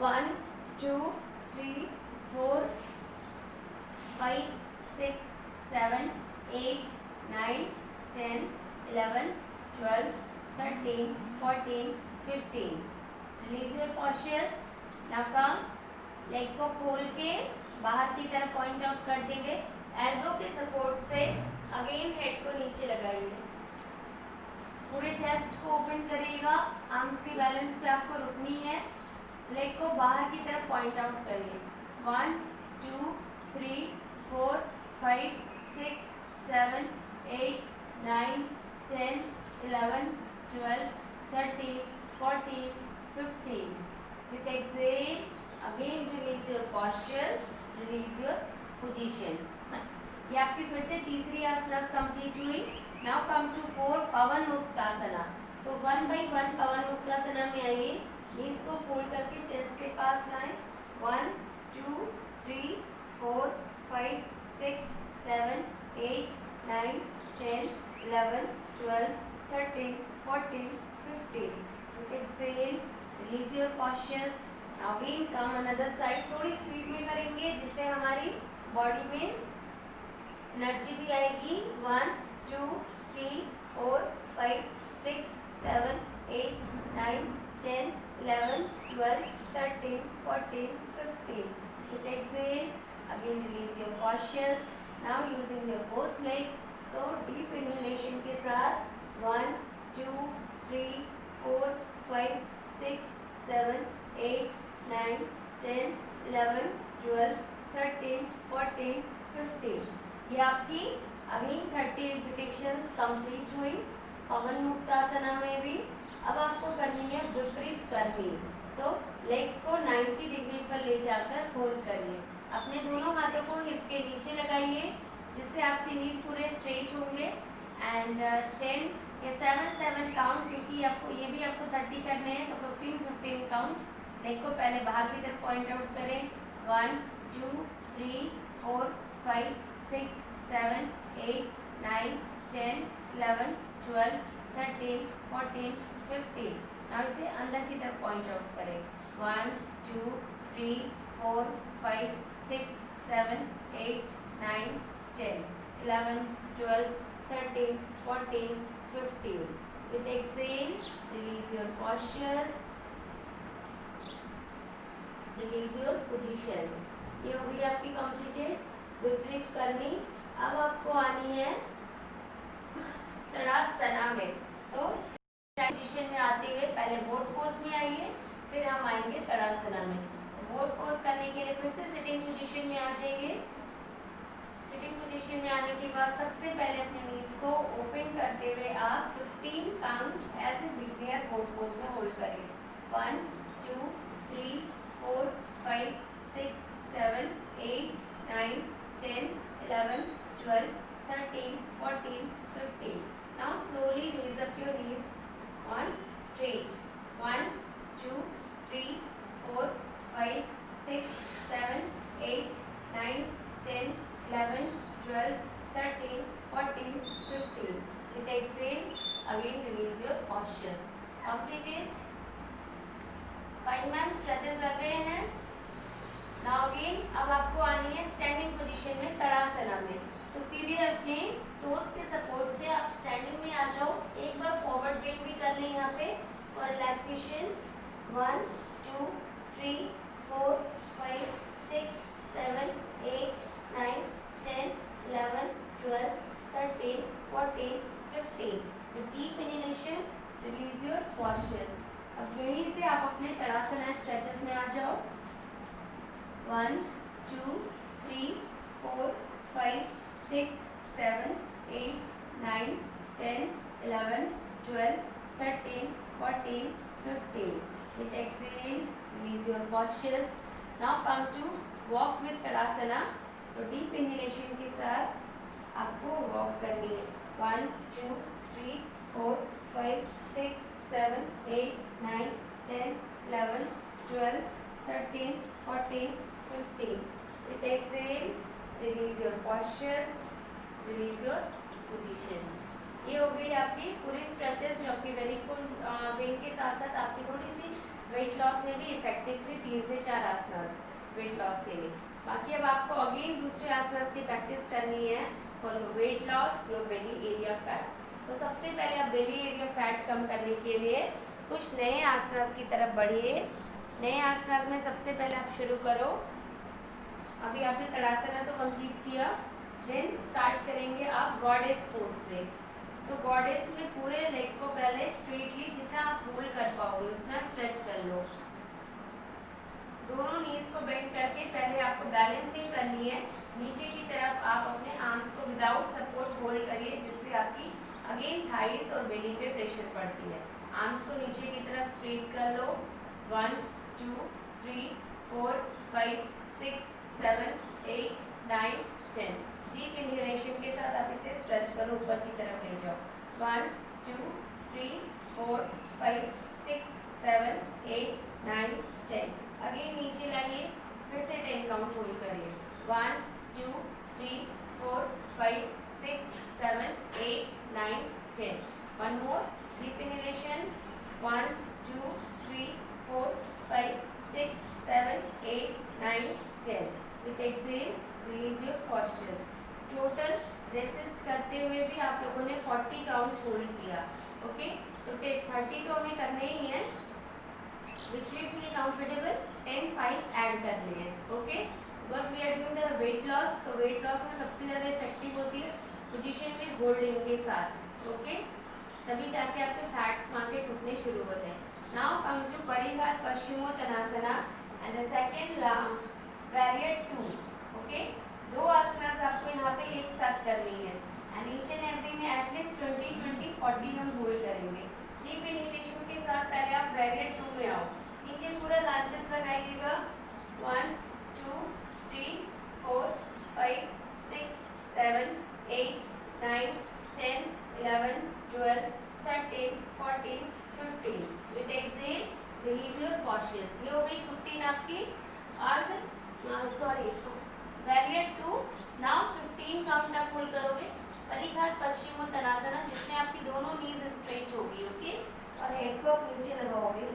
1 2 3 4 5 6 7 8 9 10 11 12 13 14 15. Release your postures. Now come, leg को खोल के बाहर की तरफ पॉइंट आउट करते हुए एल्बो के सपोर्ट से अगेन हेड को नीचे लगाइए. पूरे चेस्ट को ओपन करिएगा. आर्म्स की बैलेंस पे आपको रुकनी है. लेग को बाहर की तरफ पॉइंट आउट करिए. 1 2 3 4 5 6 7 8 9 10 11 12 13 14 15. With exhale, again release your postures, release your position. ये आपकी फिर से तीसरी आसना कंप्लीट हुई. नाउ कम टू 4 पवन मुक्तासना. तो 1 by 1 पवन मुक्तासना में आइए. नीज को फोल्ड करके चेस्ट के पास लाएं. 1 2 3 4 5 6 7 8 9 10 11 12 13 14 15. Exhale, release your postures. Now again come another side. थोड़ी स्पीड में करेंगे जिससे हमारी बॉडी में एनर्जी भी आएगी. 1 2 3 4 5 6 7 8 9 10 11 12 13 14 15. With exhale, again release your postures. Now using your both leg. तो डीप इनहेलेशन के साथ 1 2 3 4 5 6 7 8 9 10 11 12 13 14 15. ये आपकी अगेन 30 रिपीटेशंस कंप्लीट हुई पवन मुक्तासना में भी. अब आपको करनी है विपरीत करनी. तो लेग को 90 डिग्री पर ले जाकर होल्ड करिए. अपने दोनों हाथों को हिप के नीचे लगाइए जिससे आपके नीज पूरे स्ट्रेट होंगे. एंड 10 या 7 काउंट, क्योंकि आपको ये भी आपको 30 करने हैं तो 15 काउंट. लेग को पहले बाहर की तरफ पॉइंट आउट करें. 1 2 3 4 5 6 7 8 9 10 11 12 13 14 15. now इसे अंदर की तरफ पॉइंट आउट करें. 1 2 3 4 5 6 7 8 9 10 11 12 13 14 15. with exhale, release your postures, release your position. ये हो गई आपकी कंप्लीटेड विपरीत करनी. अब आपको आनी है तड़ासना में. तो पोजीशन में आते हुए पहले बोट पोज में आइए, फिर हम आएंगे तड़ासना में. बोट पोज करने के लिए फिर से सिटिंग पोजीशन में आ जाइए. सिटिंग पोजीशन में आने के बाद सबसे पहले अपने नीज को ओपन करते हुए आप 15 count as a beginner boat pose में होल्ड करिए. 1 2 3 4 5 6 7 8 9 10 11 12 13 14 15. now slowly raise up your knees on straight. 1 2 3 4 5 6 7 8 9 10 11 12 13 14 15. with exhale, again release your postures. complete it. Fine ma'am, stretches लग रहे हैं. नाउ अगेन अब आपको आनी है स्टैंडिंग पोजीशन में तड़ासना में. तो सीधे अपने टोस के सपोर्ट से आप स्टैंडिंग में आ जाओ. एक बार फॉरवर्ड बेंड भी कर लें यहाँ पे for relaxation. 1 2 3 4 5 6 7 8 9 10 11 12 13 14 15. with deep inhalation, release your postures. अब यहीं से आप अपने तड़ासना स्ट्रेचेस में आ जाओ. 1 2 3 4 5 6 7 8 9 10 11 12 13 14 15. with exhale, release your postures. now come to walk with tadasana. तो डीप इनहेलेशन के साथ आपको वॉक करनी है. 1 2 3 4 5 6 7 8 9 10 11 12 13 14 15. with exhale, release your postures, release your position. ये हो गई आपकी पूरी स्ट्रेचेस जो आपकी वेरिकोल वेन के साथ साथ आपकी थोड़ी सी वेट लॉस में भी इफेक्टिव थे 3 से 4 आसनास वेट लॉस के लिए। बाकी अब आपको अगेन दूसरे आसनास की प्रैक्टिस करनी है for the weight loss your belly area fat. तो सबसे पहले आप बेली एरिया फैट कम करने के लिए कुछ नए आसनास की तरफ बढ़िए। नए आसनास में सबसे पहले आप शुरू करो, अभी आपने तड़ासना तो कंप्लीट किया, देन स्टार्ट करेंगे आप गॉडेस पोज से। तो गॉडेस में पूरे लेग को पहले स्ट्रेटली जितना आप होल्ड कर पाओगे उतना स्ट्रेच कर लो। दोनों नीज को बेंड करके पहले आपको बैलेंसिंग करनी है। नीचे की तरफ आप अपने आर्म्स को विदाउट सपोर्ट होल्ड करिए, जिससे आपकी अगेन थाइस और बेली पे प्रेशर पड़ती है। आर्म्स को नीचे की तरफ स्ट्रेट कर लो। 1 2 3 4 5 6 7 8 9 10। डीप इनहेलेशन के साथ आप इसे स्ट्रेच करो, ऊपर की तरफ ले जाओ। 1 2 3 4 5 6 7 8 9 10। अगेन नीचे लाइए, फिर से 10 काउंट होल्ड करिए। 1 2 3 4 5 6 7 8 9 10। One more deep inhalation. 1 2 3 4 5 6 7 8 9 10। With exhale release your postures. Total resist करते हुए भी आप लोगों ने 40 काउंट होल्ड किया। ओके, तो 30 तो हमें करने ही है, which we feel comfortable 10 5 add करने हैं। Okay, because we are doing the weight loss. तो वेट लॉस में सबसे ज़्यादा इफेक्टिव होती है पोजीशन में होल्डिंग के साथ। ओके, तभी जाके आपके फैट्स वहाँ के टूटने शुरू होते हैं। नाउ कम टू परिघात Paschimottanasana and the second variant 2। Okay, दो आसनास आपको यहाँ पे एक साथ करनी है एंड ईच एंड एवरी में एटलीस्ट 20-20-40 हम होल्ड करेंगे। डीप इनहेलेशन के साथ पहले आप वेरिएट 2 में आओ। नीचे पूरा लांचेस लगाइएगा। 1 2 3 4 5 6 7 8 9 10 11 12 13 14 15। With exhale release your postures. ये हो गई 15 आपकी वेरिएट 2। नाउ 15 काउंट आप होल्ड करोगे परिघात पश्चिमोत्तानासना, जिसमें आपकी दोनों नीज स्ट्रेट होगी। ओके, और हेड को आप नीचे लगाओगे।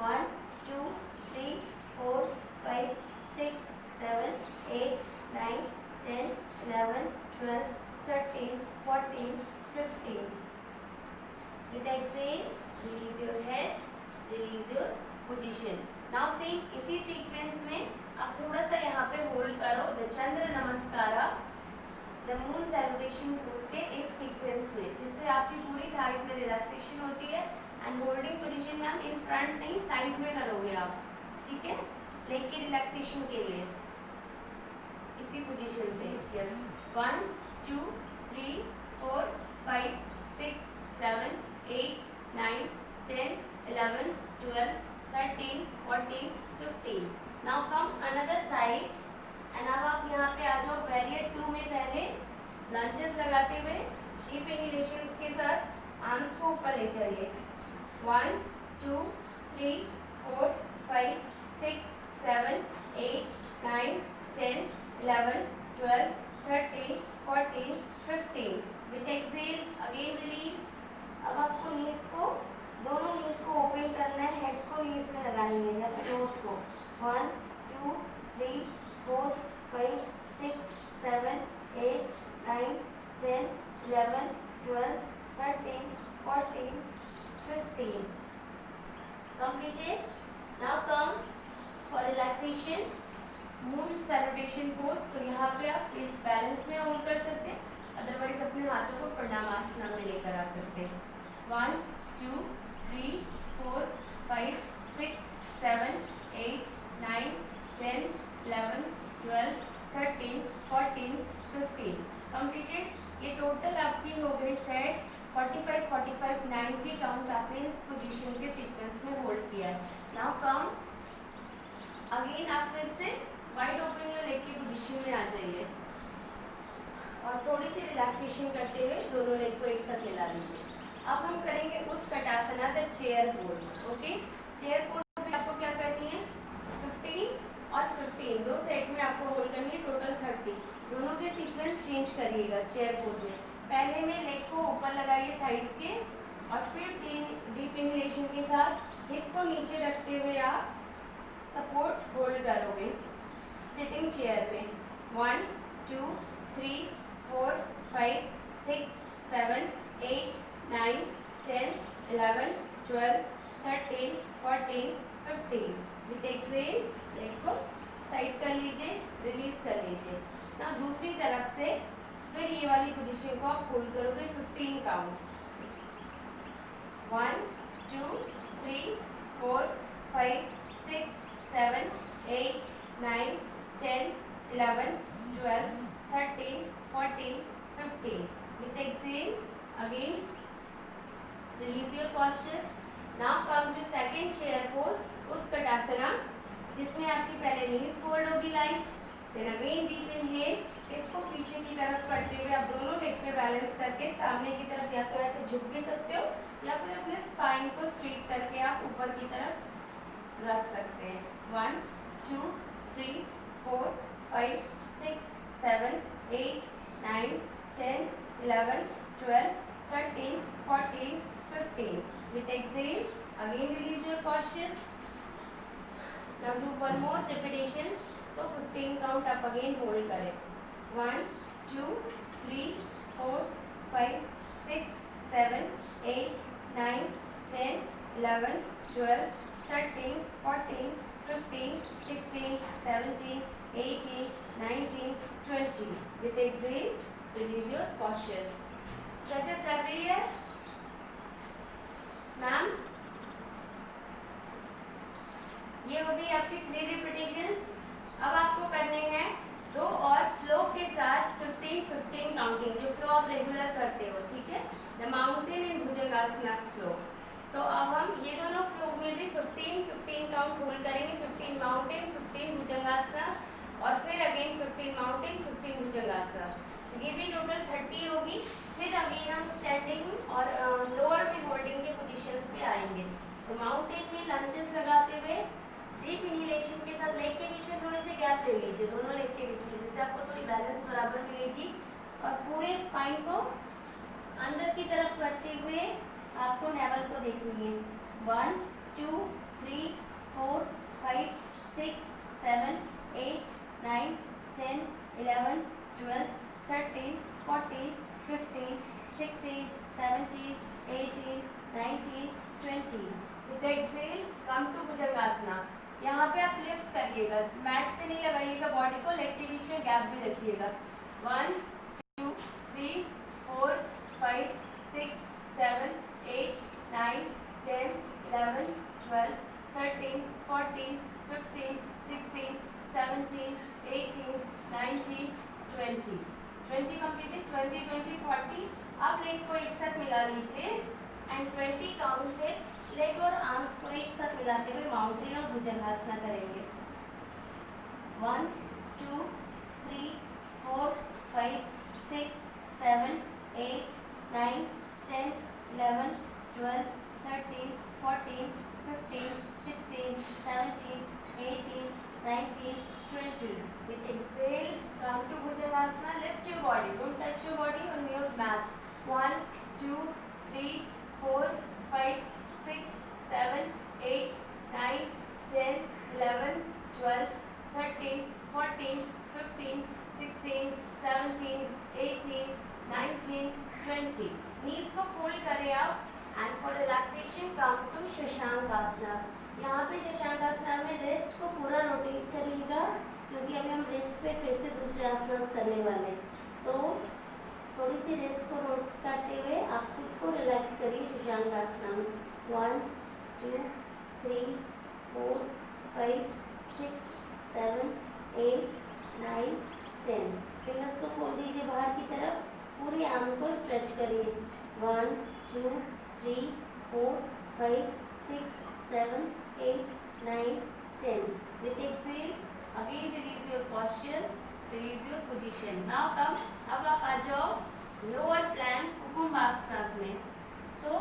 1 2 3 4 5 6 7 8 9 10 11 12 13 14 15। With exhale, release your head, release your position. Now same इसी सीक्वेंस में आप थोड़ा सा यहाँ पे होल्ड करो the Chandra Namaskara, the moon salutation pose के एक सीक्वेंस में, जिससे आपकी पूरी थाइस में रिलैक्सेशन होती है। एंड होल्डिंग पोजीशन में हम इन फ्रंट नहीं साइड में करोगे आप, ठीक है, लेग की रिलैक्सेशन के लिए इसी पोजीशन से। Yes, 1 2 3 4 5 6 7 8 9 10 11 12 13 14 15। Now come another side and अब आप यहाँ पे आ जाओ वेरिएट 2 में। पहले लंचेस लगाते हुए डीप इनहेलेशन के साथ आर्म्स को ऊपर ले जाइए। 1 2 3 4 5 6 7 8 9 10 11 12 13 14 15। With exhale again release. अब आपको नीज को, दोनों नीज को ओपन करना है, हेड को नीज में लगानी है या फिर नोज को। 1 2 3 4 5 6 7 8 9 10 11 12 13 14 15। Completed. Now come for relaxation, moon salutation pose. तो यहाँ पे आप इस बैलेंस में होल्ड कर सकते हैं, अदरवाइज अपने हाथों को प्रणामासना में लेकर आ सकते हैं। 1 2 3 4 5 6 7 8 9 10 11 12 13 14 15। कंप्लीटेड। ये टोटल आपकी हो गई सेट 45 45 90 काउंट आपने इस पोजीशन के सीक्वेंस में होल्ड किया है। नाउ कम अगेन, आप फिर से वाइड ओपन योर लेग की पोजीशन में आ जाइए और थोड़ी सी रिलैक्सेशन करते हुए दोनों लेग को एक साथ मिला लीजिए। अब हम करेंगे Utkatasana, the chair pose. Okay, chair pose में आपको क्या करनी है, 15 और 15 दो सेट में आपको होल्ड करनी है, टोटल 30। दोनों के सीक्वेंस चेंज करिएगा। चेयर पोज में पहले में लेग को ऊपर लगाइए थाइस के, और फिर डीप इनहेलेशन के साथ हिप को नीचे रखते हुए आप सपोर्ट होल्ड करोगे सिटिंग चेयर पे। 1 2 3 4 5 6 7 8 9 10 11 12 13 14 15। विथ एक्सेल लेग को साइड कर लीजिए, रिलीज कर लीजिए। ना दूसरी तरफ से फिर ये वाली पोजीशन को आप होल्ड करोगे 15 count. 1 2 3 4 5 6 7 8 9 10 11 12 13 14 15। with exhale again release your postures. now come to second chair pose उत्कटासना, जिसमें आपकी पहले नीज फोल्ड होगी light, then again deep inhale, hip को पीछे की तरफ करते हुए आप दोनों लेग पे बैलेंस करके सामने की तरफ या तो ऐसे झुक भी सकते हो या फिर अपने स्पाइन को स्ट्रेट करके आप ऊपर की तरफ रख सकते हैं। 1 2 3 4 5 6 7 8 9 10 11 12 13 14 15। with exhale again release your postures. now do one more repetitions. तो 15 काउंट आप अगेन होल्ड करें। 1 2 3 4 5 6 7 8 9 10 11 12 13 14 15 16 17 18 19 20। with exhale release your postures. Stretches लग रही है मैम? ये हो गई आपकी 3 रिपीटेशंस। अब आपको करने हैं 2 और फ्लो के साथ 15-15 काउंटिंग, जो फ्लो आप रेगुलर करते हो, ठीक है। The mountain in Bhujangasana flow. तो अब हम ये दोनों फ्लो में भी 15-15 काउंट होल्ड करेंगे। 15 माउंटेन 15 भुजंगासना और फिर अगेन 15 माउंटेन 15 भुजंगासना। ये भी टोटल 30 होगी। फिर अगेन हम स्टैंडिंग और लोअर में होल्डिंग के पोजीशंस पे आएंगे। तो माउंटेन में लंचेस लगाते हुए डीप इनहेलेशन के साथ लेग के बीच में थोड़े से गैप ले लीजिए, दोनों लेग के बीच में, जिससे आपको थोड़ी बैलेंस बराबर मिलेगी। और पूरे स्पाइन को अंदर की तरफ करते हुए आपको नेवल को देखनी है। 1 2 3 4 5 6 7 8 9 10 11 12 13 14 15 16 17 18 19 20। with exhale come to Bhujangasana. यहाँ पे आप लिफ्ट करिएगा, मैट पे नहीं लगाइएगा बॉडी को, लेग के बीच में गैप भी रखिएगा। 1 2 3 4 5 6 7 8 9 10 11 12 13 14 15 16 17 18 19 20। 20 completed। 20 20 40। अब लेग को एक साथ मिला लीजिए एंड 20 काउंट से लेग और आर्म्स को एक साथ मिलाते हुए माउंटेन और भुजंगासना करेंगे। 1 2 3 4 5 6 7 8 9 10 11 12 13 14 15 16 17 18 19 20। with exhale come to Bhujangasana. Lift your body, don't touch your body on your mat. 1 2 3 4 5 6 7 8 9 10 11 12 13 14 15 16 17 18 19 20। नीज को फोल्ड करें आप and for relaxation come to Shashank asana. यहाँ पे शशांक आसना में रेस्ट को पूरा रोटेट करिएगा, क्योंकि अभी हम रेस्ट पे फिर से दूसरे आसनास करने वाले हैं। तो थोड़ी सी रेस्ट को रोट करते हुए आप खुद को रिलैक्स करिए शशांक आसना में। 1 2 3 4 5 6 7 8 9 10। फिंगर्स को खोल दीजिए बाहर की तरफ, पूरे आर्म को स्ट्रेच करिए। 1 2 3 4 5 6 7 8 9 10। with exhale again release your postures, release your position. now come, अब आप आ जाओ लोअर प्लैंक कुकुम्बासनास में। तो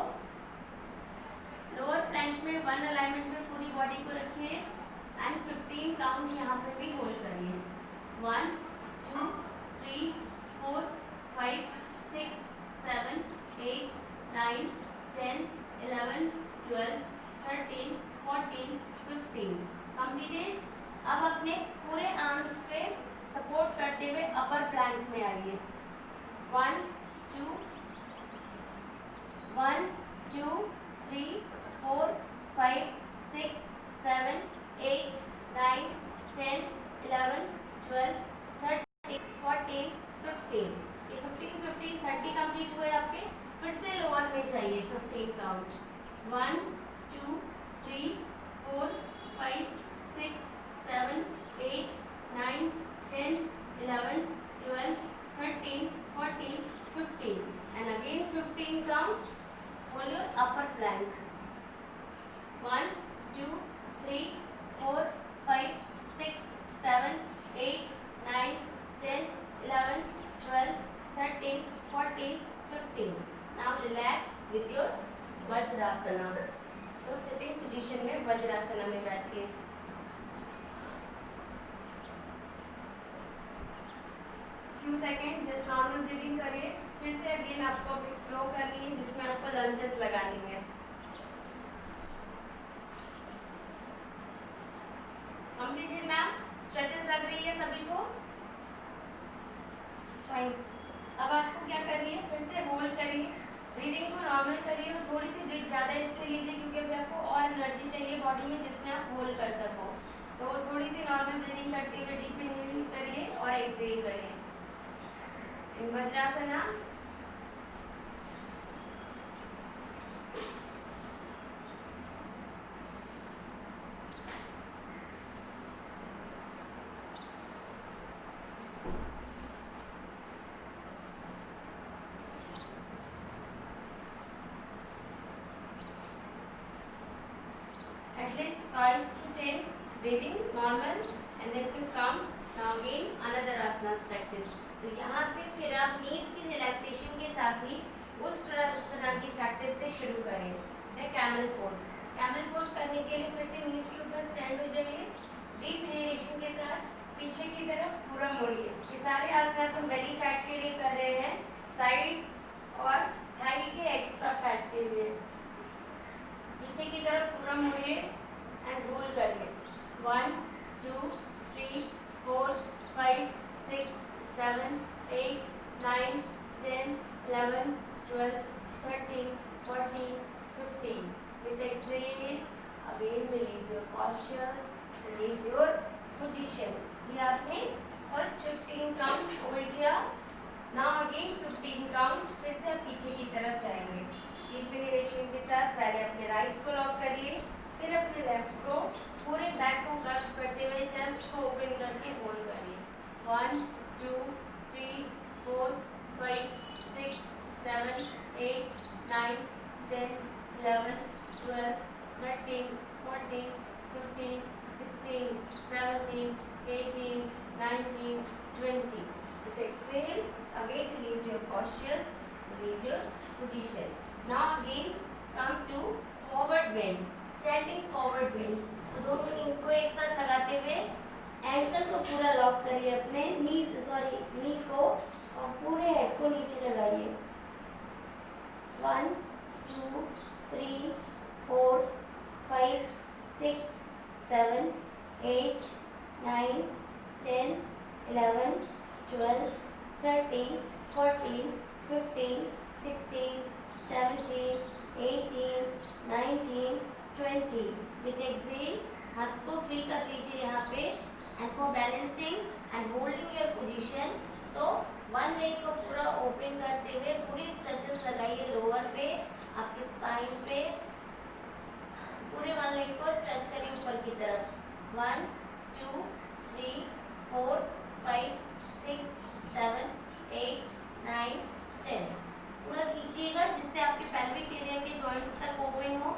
लोअर प्लैंक में 1 अलाइनमेंट में पूरी बॉडी को रखिए एंड 15 काउंट यहाँ पे भी होल्ड करिए। 1 2 3 4 5 6 7 8 9 10 11 12 13, 14, 15 कंप्लीटेड। अब अपने पूरे आर्म्स पे सपोर्ट करते हुए अपर प्लैंक में आइए। 1 2 1 2 3 4 5 6 7 8 9 10 11 12 13 14 15। ये 15 15 30 कंप्लीट हुए आपके। फिर से लोअर में चाहिए 15 count. 1 2 3 4 5 6 7 8 9 10 11 12 13 14 15 and again 15 count. Hold your upper plank. 1 2 3 4 5 6 7 8 9 10 11 12 13 14 15. Now relax with your वज्रासना। तो सिटिंग पोजीशन में वज्रासना में बैठिए। Few second just normal breathing करिए। फिर से अगेन आपको एक फ्लो करनी है जिसमें आपको लंजेस लगानी है। Completed ma'am? स्ट्रेचेस लग रही है सभी को? फाइन। अब आपको क्या करनी है, फिर से होल्ड करिए, ब्रीदिंग को नॉर्मल करिए और थोड़ी सी ब्रीथ ज़्यादा इसलिए लीजिए क्योंकि अभी आपको और एनर्जी चाहिए बॉडी में जिसमें आप होल्ड कर सको। तो थोड़ी सी नॉर्मल ब्रीदिंग करते हुए डीप इनहेल करिए और एक्सहेल करिए इन वज्रासना। At least 5 to 10 breathing normal and then will come. Now again another asanas practice. तो यहाँ पे फिर आप नीज की रिलैक्सेशन के साथ ही उस तरह की प्रैक्टिस से शुरू करें। Camel pose. कैमल पोज करने के लिए फिर से नीज के ऊपर स्टैंड हो जाइए। डीप इनहेलेशन के साथ पीछे की तरफ पूरा मुड़िए। ये सारे आसनास हम बेली फैट के लिए कर रहे हैं, साइड और थाई के एक्स्ट्रा फैट के लिए। पीछे की तरफ पूरा मुड़िए एंड रोल करिए। 1 2 3 4 5 6 7 8 9 10 11 12 13 14 15. With exhale, again release your postures, release your position. ये आपने फर्स्ट 15 काउंट होल्ड किया। नाउ अगेन 15 काउंट फिर से आप पीछे की तरफ जाएंगे। डीप इनहेलेशन के साथ पहले अपने राइट को लॉक करिए, फिर अपने लेफ्ट को पूरे बैक को कर्व करते हुए चेस्ट को ओपन करके होल्ड करिए। 1 2 3 4 5 6 7 8 9 10 11 12 13 14 15 16 17 18 19 20. With exhale, again release your postures, release your position. Now again come to forward bend, standing forward bend. तो दोनों नीज को एक साथ लगाते हुए एंकल को पूरा लॉक करिए, अपने नी को और पूरे हेड को नीचे लगाइए। 1 2 3 4 5 6 7 8 9 10 11 12 13 14 15 16 17 18 19 20. With exhale, हाथ को फ्री कर लीजिए यहाँ पे and for balancing and holding your position. तो वन लेग को पूरा ओपन करते हुए पूरी स्ट्रेचेस लगाइए लोअर पे, आपके स्पाइन पे। पूरे वन लेग को स्ट्रेच करिए ऊपर की तरफ। 1 2 3 4 5 6 7 8 9 10. पूरा खींचिएगा जिससे आपके पेल्विक एरिया के जॉइंट तक ओपन हो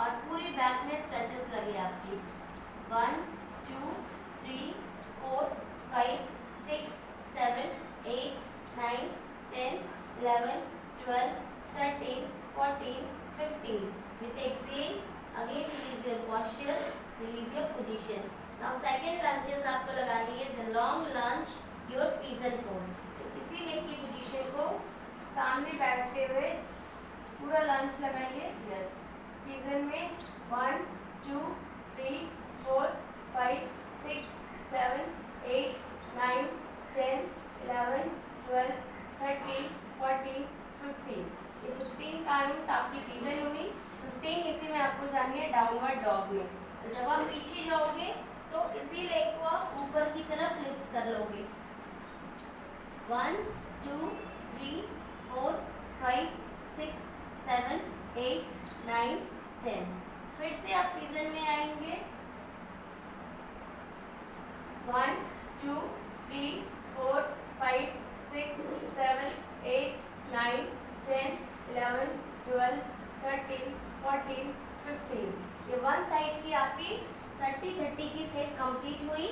और पूरी बैक में स्ट्रेचेस लगे आपकी। 1 2 3 4 5 6 7 8 9 10 11 12 13 14 15. With exhale, again release your posture, release your position. Now second lunges आपको लगानी है the long lunge, your pigeon pose. तो इसी लेग की पोजीशन को सामने बैठते हुए पूरा लंच लगाइए। यस, पिजन में 1 2 3 4 5 6 7 8 9 10 11 12 13 14 15। ये 15 काउंट आपकी पिजन हुई। 15 इसी में आपको जानी है डाउनवर्ड डॉग में। तो जब आप पीछे जाओगे तो इसी लेग को आप ऊपर की तरफ लिफ्ट कर लोगे। 1 2 3 4 5 6 7 8 9 10। फिर से आप पिजन में आएंगे। 1 2 3 4 5 6 7 8 9 10 11 12 13 14 15। ये वन साइड की आपकी 30-30 की सेट कंप्लीट हुई।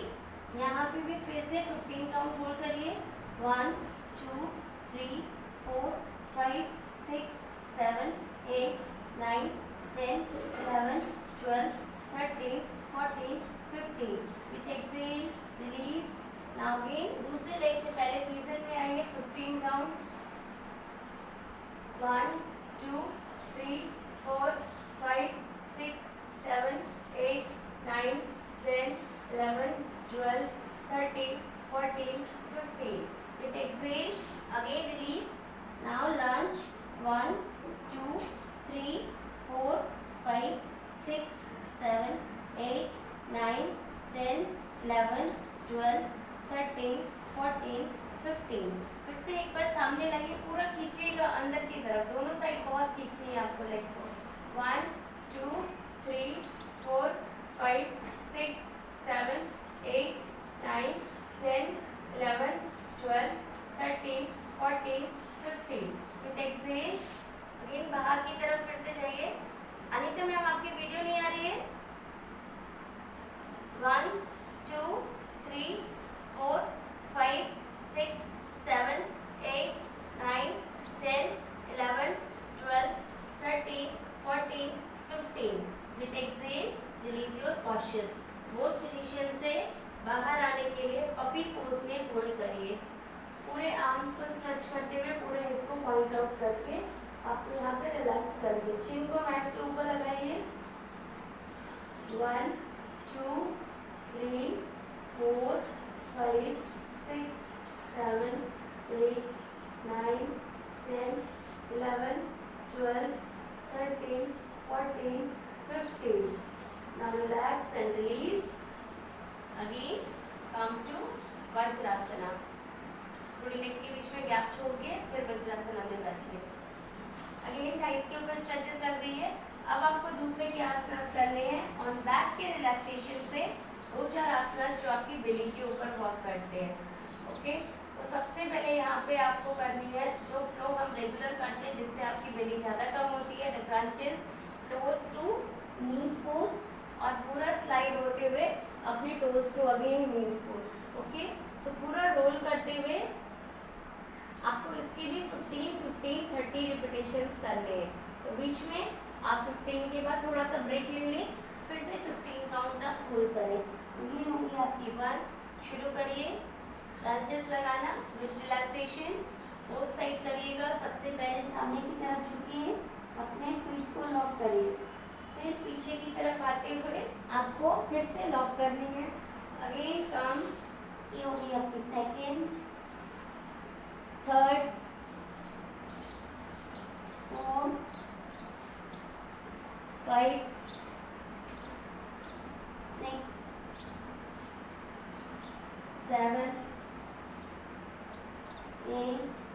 यहाँ पे भी फिर से 15 काउंट होल्ड करिए। 1 2 3 4 5 6 7 8 9 10 11 12 13 14 15। With exhale release. Now again दूसरे लेग से पहले पिजन में आएंगे। 15 count. 1 2 3 4 5 6 7 8 9 10 11 12 13 14 15। With exhale, again release. Now lunge. 1 2 3 4 5 6 7 8 9 10 11 12 13 14 15। फिर से एक बार सामने लाइए, पूरा खींचिएगा अंदर की तरफ। दोनों साइड बहुत खींचनी है आपको लेग को। 1 2 3 4 5 6 7 8 9 10 11 12 13 14 15। विथ एक्सेल अगेन बाहर की तरफ फिर से जाइए। अनीता मैम आपकी वीडियो नहीं आ रही है। 1 2 3 4 5 6 7 8 9 10 11 12 13 14 15। With exhale release your postures. Both position से बाहर आने के लिए पपी पोज में होल्ड करिए। पूरे आर्म्स को स्ट्रेच करते हुए पूरे हिप को पॉइंट आउट करके आपको यहाँ पे रिलैक्स करिए। चिन को मैट के ऊपर लगाइए। 1 2 3 4 5 6 7 8 9 10 11 12 13 14 15। Now relax and release. Again come to वज्रासना। थोड़ी लेग के बीच में गैप छोड़ के फिर वज्रासना में बैठिए। अगेन थाइस के ऊपर स्ट्रेचेस कर दीजिए। अब आपको दूसरे के आसनास करने हैं ऑन बैक के रिलैक्सेशन से। 2-4 आसनास जो आपकी बेली के ऊपर वर्क करते हैं। ओके, तो सबसे पहले यहाँ पे आपको करनी है जो फ्लो हम रेगुलर करते हैं जिससे आपकी बेली ज़्यादा कम होती है। The crunches, toes to knees pose, और पूरा स्लाइड होते हुए अपने toes to again knees pose. Okay, तो पूरा रोल करते हुए आपको इसके भी 15-15 30 रिपीटेशंस करने हैं। तो बीच में आप 15 के बाद थोड़ा सा ब्रेक ले लें, फिर से 15 काउंट आप होल्ड करें। ये होंगी आपकी 1। शुरू करिए क्रंचेस लगाना विथ रिलैक्सेशन। बोथ साइड करिएगा। सबसे पहले सामने की तरफ झुकिए, अपने फीट को लॉक करिए, फिर पीछे की तरफ आते हुए आपको फिर से लॉक करनी है। Again come. ये होगी आपकी 2nd 3rd 4th 5 6 7 8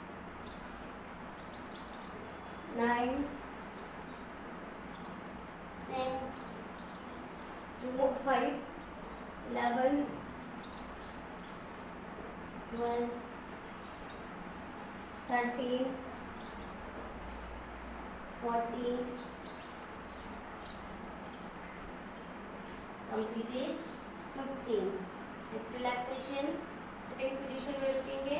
9 10 5 11 12 13 14 completed 15। with relaxation sitting position में रुकेंगे।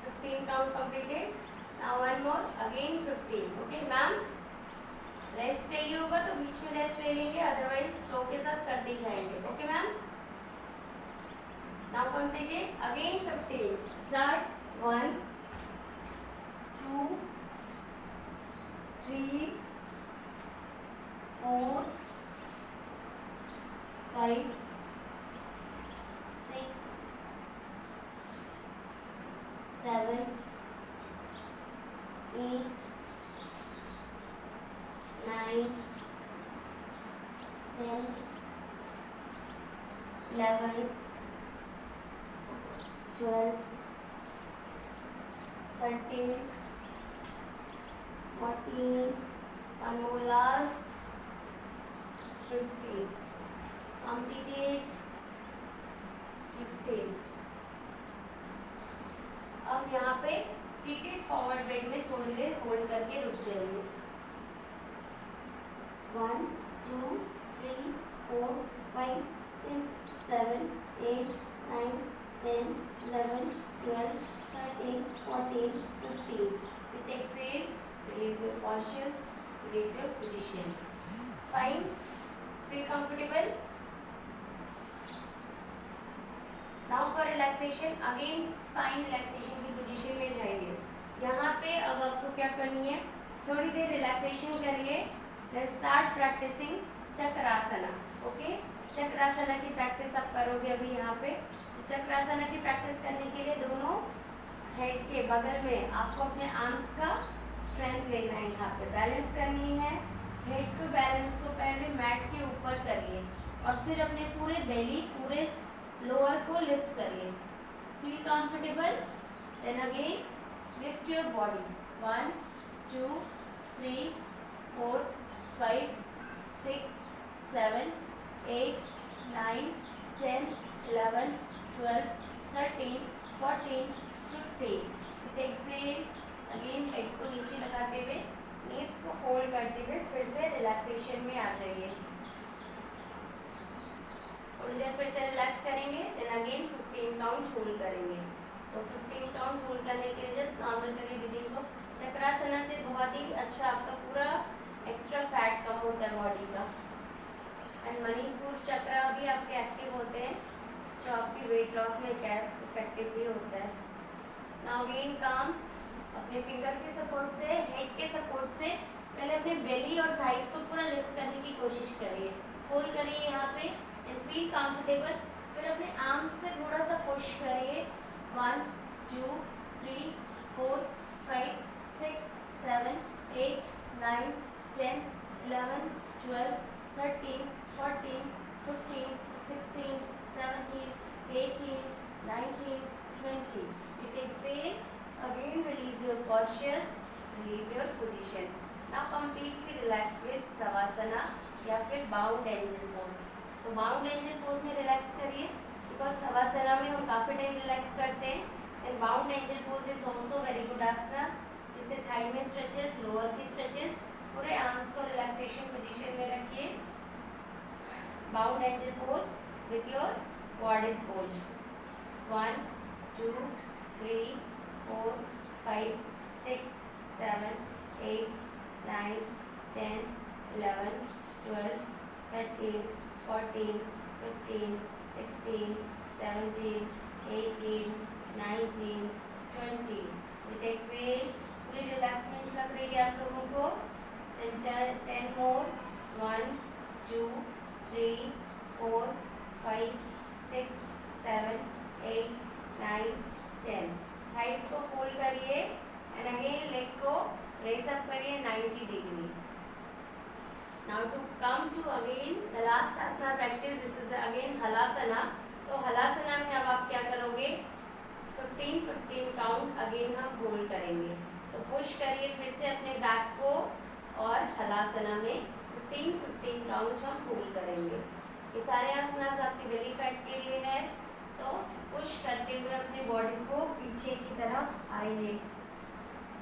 15 count completed। now one more again 15। okay ma'am, rest चाहिए होगा तो बीच में रेस्ट ले लेंगे, अदरवाइज फ्लो के साथ करते जाएंगे। Okay ma'am, now completed again 15। Start 1 2 7, 8, 9, 10, 11, 12, 13, 14, one more last, 15. Completed 15. अब यहाँ पे सीटेड फॉरवर्ड बेड में थोड़ी देर होल्ड करके रुक जाएंगे. 1, 2, 3, 4, 5, 6, 7, 8, 9, 10, 11, 12, 13, 14, 15. With exhale, release your postures, release your position. Fine. Feel comfortable? Now for relaxation, again spine relaxation की position में जाइए. यहाँ पे अब आपको क्या करनी है, थोड़ी देर रिलैक्सेशन करिए. Then start practicing Chakrasana. Okay, Chakrasana की प्रैक्टिस आप करोगे अभी यहाँ पे. तो चक्रासना की प्रैक्टिस करने के लिए दोनों हेड के बगल में आपको अपने आर्म्स का स्ट्रेंथ लेना है. यहाँ पे बैलेंस करनी है. हेड को बैलेंस को पहले मैट के ऊपर करिए और फिर अपने पूरे बेली, पूरे लोअर को लिफ्ट करिए. Feel comfortable. Then again lift your body. 1, 2, 3, 4, 5, 6, 7, 8, 9, 10, 11, 12, 13, 14, 15. With exhale again head को नीचे लगाते हुए, नीज को फोल्ड करते हुए फिर से रिलैक्सेशन में आ जाइए. थोड़ी देर फिर से रिलैक्स करेंगे. देन अगेन 15 काउंट होल्ड करेंगे. तो 15 काउंट होल्ड करने के लिए जस्ट नॉर्मल करिए ब्रीदिंग को. चक्रासना से बहुत ही अच्छा आपका पूरा एक्स्ट्रा फैट कम होता है बॉडी का. एंड मणिपुर चक्र भी आपके एक्टिव होते हैं, जो आपकी वेट लॉस में इफेक्टिव भी होता है. नाउ अगेन काम. अपने फिंगर के सपोर्ट से, हेड के सपोर्ट से पहले अपने बेली और थाइस को पूरा लिफ्ट करने की कोशिश करिए. होल्ड करिए यहाँ पे एंड फील कंफर्टेबल. फिर अपने आर्म्स पे थोड़ा सा पुश करिए. 1, 2, 3, 4, 5, 6, 7, 8, 9, 10, 11, 12, 13, 14, 15, 16, 17, 18, 19, 20. With exhale, again release your postures, release your position. Now completely relax with savasana या फिर बाउंड एंजल पोज. तो बाउंड एंजल पोज में रिलैक्स करिए, बिकॉज savasana में हम काफ़ी टाइम रिलैक्स करते हैं. And bound angel pose is also very good asanas, जिससे थाई में स्ट्रेचेस, लोअर की स्ट्रेचेस, पूरे आर्म्स को रिलैक्सेशन पोजीशन में रखिए. Bound angel pose with your body pose. 1, 2, 3, 4, 5, 6, 7, 8, 9, 10, 11, 12, 13, 14, 15, 16, 17, 18, 19, 20. With exhale, पूरी रिलैक्समेंट लग रही है आप लोगों को. 10 more. 1, 2, 3, 4, 5, 6, 7, 8, 9, 10. थाइस को फोल्ड करिए एंड अगेन लेग को रेज अप करिए 90 degree. Now to come to again the last asana practice. This is again Halasana. तो हलासना में अब आप क्या करोगे, 15 काउंट अगेन हम होल्ड करेंगे. तो पुश करिए फिर से अपने बैक को और हलासना में 15 काउंट हम होल्ड करेंगे. ये सारे आसनास आपके बेली फैट के लिए है. तो पुश करते हुए अपनी बॉडी को पीछे की तरफ आइए.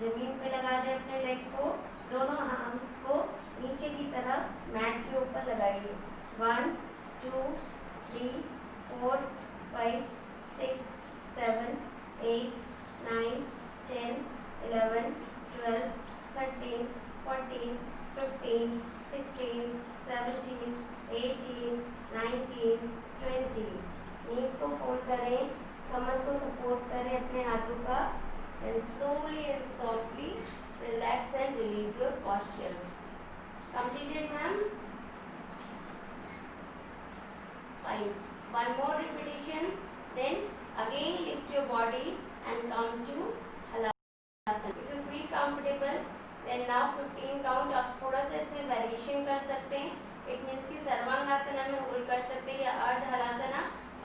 जमीन पे लगा दें अपने लेग को. दोनों आर्म्स को नीचे की तरफ मैट के ऊपर लगाइए. 1, 2, 3, 4, 5, 6, 7, 8, 9, 10, 11, 12, 13, 14, 15, 16, 17, 18, 19, 20. नीज को फोल्ड करें, कमर को सपोर्ट करें अपने हाथों का. And slowly and softly relax and release your postures. Completed, ma'am? Fine. One more repetitions. Then again lift your body and count to halasana. If you feel comfortable, then now 15 count. आप थोड़ा सा इसमें variation कर सकते हैं. It means कि सर्वांगासना में hold कर सकते हैं या अर्ध हलासना,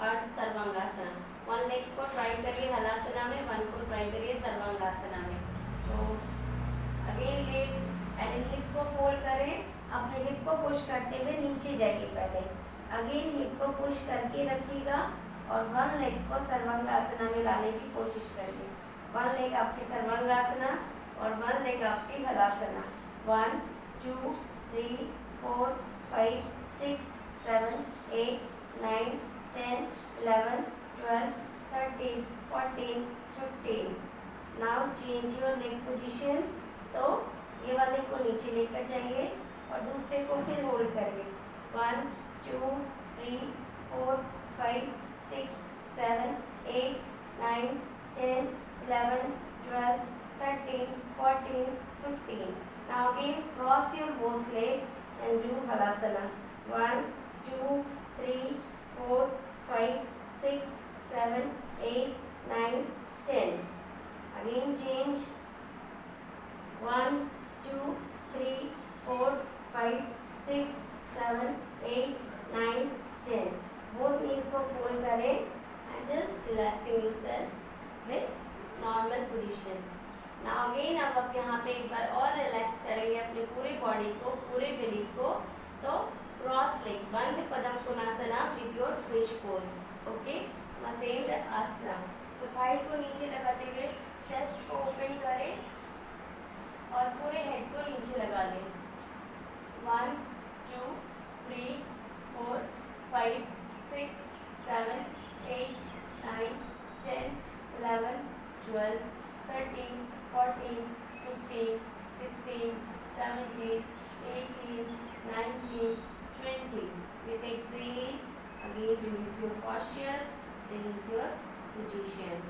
अर्ध सर्वांगासना. वन लेग को ट्राई करिए हलासना में, वन को ट्राई करिए सर्वांगासना में. तो अगेन लिफ्ट, पहले नीज को फोल्ड करें, अपने हिप को पुश करते हुए नीचे जाइए. पहले अगेन हिप को पुश करके रखिएगा और वन लेग को सर्वांगासना में लाने की कोशिश करिए. वन लेग आपकी सर्वांगासना और वन लेग आपकी halasana. 1 2 3 4 5 6 7 8 9 10 11 12 13 14 15. Now change your leg position. तो ये वाले को नीचे लेकर जाइए और दूसरे को फिर होल्ड करिए. 1 2 3 4 5 6 7 8 9 10 11 12 13 14 15. Now again cross your both legs and do halasana. 1 2 3 4 5 6 7 8 9 10. Again change. 1 2 3 4 5 6 7 8 9 10. Both knees को fold करें and just relaxing yourself with normal position. Now again अब आप यहाँ पे एक बार और रिलैक्स करेंगे अपने पूरे बॉडी को, पूरे बेली को. तो क्रॉस लेग, बंद पद्म कोणासना with your fish pose. Okay, Matsyendra asana. तो थाई को नीचे लगाते हुए चेस्ट को ओपन करें और पूरे हेड को नीचे लगा लें. 1 2 3 4 5 6 7 8 9 10 11 12 13 14 15 16 17 18 19 20. With exhale, again release your postures, release your position.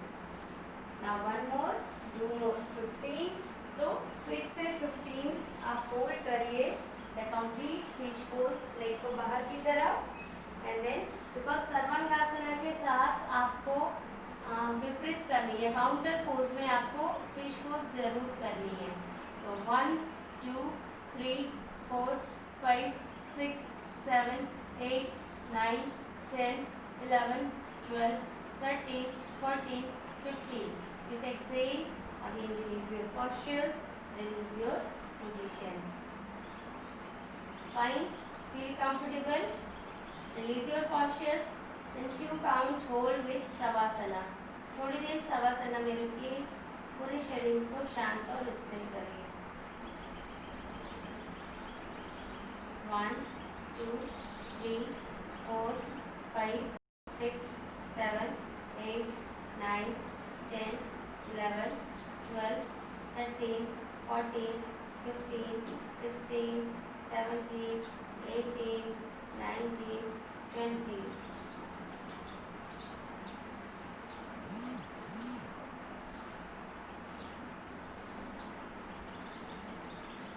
Now one more, do more 15. तो फिर से 15 आप होल्ड करिए the complete fish pose, leg को बाहर की तरफ. एंड देन बिकॉज सर्वांगासना के साथ आपको विपरीत करनी है, काउंटर पोज में आपको फिश पोज जरूर करनी है. तो 1 2 3 4 5 6 7 8 9 10 11 12 13 14 15. With exhale, again release your postures, release your position. Fine, feel comfortable, release your postures. Then few count hold with savasana. थोड़ी देर savasana में रुकिए, पूरे शरीर को शांत और स्थिर करिए. 1 2 3 4 5 6 7 8 9 10 11 12 13 14 15 16 17 18 19 20.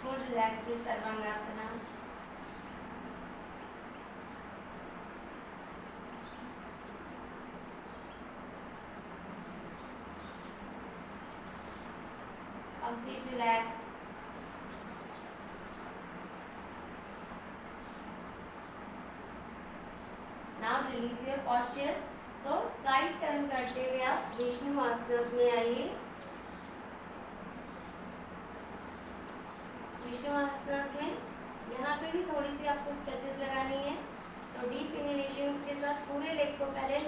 Full relax with Sarvangasana. Complete relax. Now release your postures. तो साइड टर्न करते हुए आप विष्णु आसनस में आइए. विष्णु आसनस में यहाँ पे भी थोड़ी सी आपको स्ट्रेचेस लगानी है. तो डीप इनहेलेशन के साथ पूरे लेग को पहले